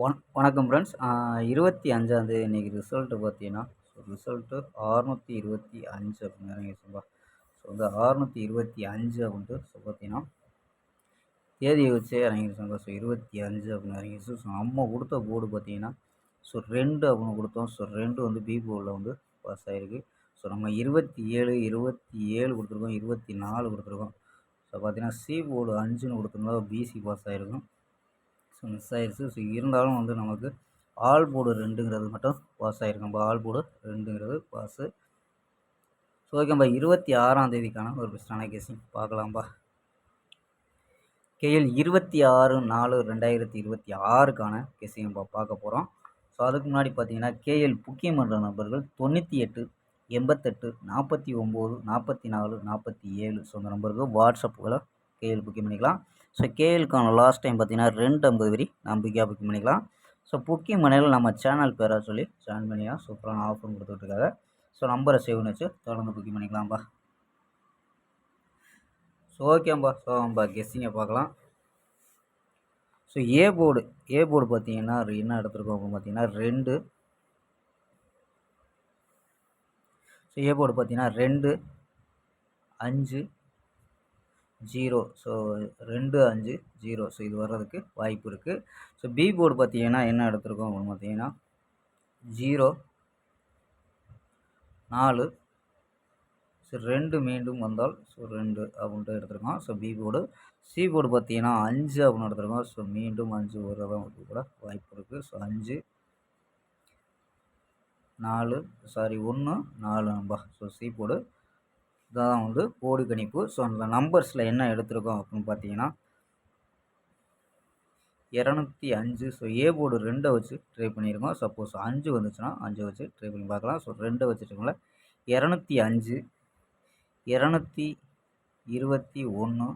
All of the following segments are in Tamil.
வணக்கம் ஃப்ரெண்ட்ஸ். 25ஆம் இன்னைக்கு ரிசல்ட்டு பார்த்தீங்கன்னா, ரிசல்ட்டு 625 அப்படின்னு இறங்கிருச்சுப்பா. ஸோ 625 அப்படின்ட்டு பார்த்தீங்கன்னா, தேதியை வச்சே இறங்கிருச்சுங்க. ஸோ 25 அப்படின்னு இறங்கிருச்சு. ஸோ நம்ம கொடுத்த போர்டு பார்த்தீங்கன்னா, 2 அப்படின்னு கொடுத்தோம். ஸோ 2 பி போர்டில் பாஸ் ஆகிருக்கு. ஸோ நம்ம 27 கொடுத்துருக்கோம், 24 கொடுத்துருக்கோம். ஸோ பார்த்தீங்கன்னா சி போர்டு 5ன்னு கொடுத்துருந்தா பிசி பாஸ் ஆகிருக்கும். ஸோ மிஸ் ஆயிடுச்சு. ஸோ இருந்தாலும் நமக்கு ஆல் போர்டு 2ங்கிறது மட்டும் பாஸ் ஆகிருக்கும்பா. ஆல் போர்டு 2ங்கிறது பாஸு. ஸோ ஓகேம்பா. 26ஆம் தேதிக்கான ஒரு பெஸ்ட்டான கெஸ்ஸிங் பார்க்கலாம்பா. கேஎல் 26/4/2026க்கான கெஸ்ஸிங்கப்பா பார்க்க போகிறோம். ஸோ அதுக்கு முன்னாடி பார்த்தீங்கன்னா கேஎல் புக்கிங் பண்ணுற நம்பர்கள் 98 88 49 44 47. ஸோ அந்த நம்பருக்கு வாட்ஸ்அப்பில் கேஎல் புக்கிங் பண்ணிக்கலாம். ஸோ கேஎலுக்கான லாஸ்ட் டைம் பார்த்தீங்கன்னா 250 வரி நம்பிக்கையாக புக்கிங் பண்ணிக்கலாம். ஸோ புக்கிங் பண்ணையில் நம்ம சேனல் பேராக சொல்லி ஜாயின் பண்ணியா சூப்பரான ஆஃபர் கொடுத்துட்ருக்காங்க. ஸோ நம்பரை சேவ் பண்ணி வச்சு தொடர்ந்து புக்கிங் பண்ணிக்கலாம்ப்பா. ஸோ ஓகேம்பா. கெஸ்ஸிங்கை பார்க்கலாம். ஸோ ஏ போர்டு பார்த்தீங்கன்னா என்ன எடுத்துருக்கோம் அப்படின்னு பார்த்தீங்கன்னா 2. ஸோ ஏ போர்டு பார்த்தீங்கன்னா 2 5 0. ஸோ 2 5 0. ஸோ இது வர்றதுக்கு வாய்ப்பு இருக்குது. ஸோ பி போர்டு பார்த்தீங்கன்னா என்ன எடுத்துருக்கோம் அப்படின்னு பார்த்தீங்கன்னா 0 4. ஸோ 2 மீண்டும் வந்தால் 2 அப்படின்ட்டு எடுத்துருக்கோம். So B board. C board பார்த்தீங்கன்னா 5 அப்படின்னு எடுத்துருக்கோம். ஸோ மீண்டும் 5 வரதான் கூட வாய்ப்பு இருக்குது. ஸோ 5 4 1 4 ஸோ சி போர்டு இதான் போர்டு கணிப்பு. ஸோ அந்த நம்பர்ஸில் என்ன எடுத்திருக்கோம் அப்படின்னு பார்த்தீங்கன்னா 205. ஸோ ஏ போர்டு 2 வச்சு ட்ரை பண்ணியிருக்கோம். சப்போஸ் 5 வந்துச்சுன்னா 5 வச்சு ட்ரை பண்ணி பார்க்கலாம். ஸோ 2 வச்சுருக்கோம்ல 205 221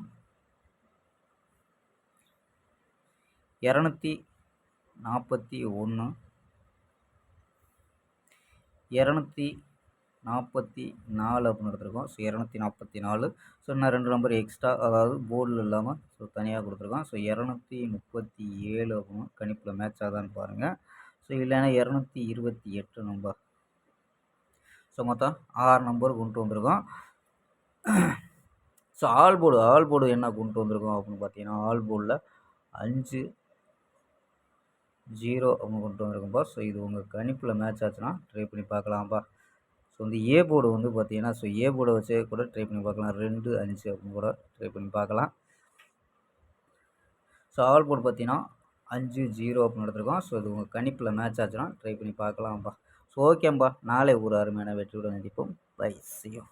241 244 அப்படின்னு எடுத்துருக்கோம். ஸோ 244. ஸோ இன்னும் 2 நம்பர் எக்ஸ்ட்ரா, அதாவது போர்டில் இல்லாமல் ஸோ தனியாக கொடுத்துருக்கோம். ஸோ 237 அப்படின்னு கணிப்பில் மேட்ச் ஆகுதான்னு பாருங்கள். ஸோ இல்லைன்னா 228 நம்பர். ஸோ மொத்தம் 6 நம்பர் கொண்டு வந்திருக்கோம். ஸோ ஆல் போர்டு என்ன கொண்டு வந்திருக்கோம் அப்படின்னு பார்த்தீங்கன்னா ஆல் போர்டில் 5 0 அப்படின்னு கொண்டு வந்திருக்கோம்ப்பா. ஸோ இது உங்கள் கணிப்பில் மேட்ச் ஆச்சுன்னா ட்ரை பண்ணி பார்க்கலாம்ப்பா. ஸோ ஏ போர்டு பார்த்தீங்கன்னா ஸோ ஏ போர்டை வச்சே கூட ட்ரை பண்ணி பார்க்கலாம். 2 5 அப்படின்னு கூட ட்ரை பண்ணி பார்க்கலாம். ஸோ ஆல் போர்டு பார்த்தீங்கன்னா 5 0 அப்படின்னு எடுத்துருக்கோம். ஸோ இது உங்கள் கணிப்பில் மேட்ச் ஆச்சுன்னா ட்ரை பண்ணி பார்க்கலாம்ப்பா. ஸோ ஓகேம்பா. நாளை ஒரு அருமையான வெற்றியுடன் சந்திப்போம். பை. See you.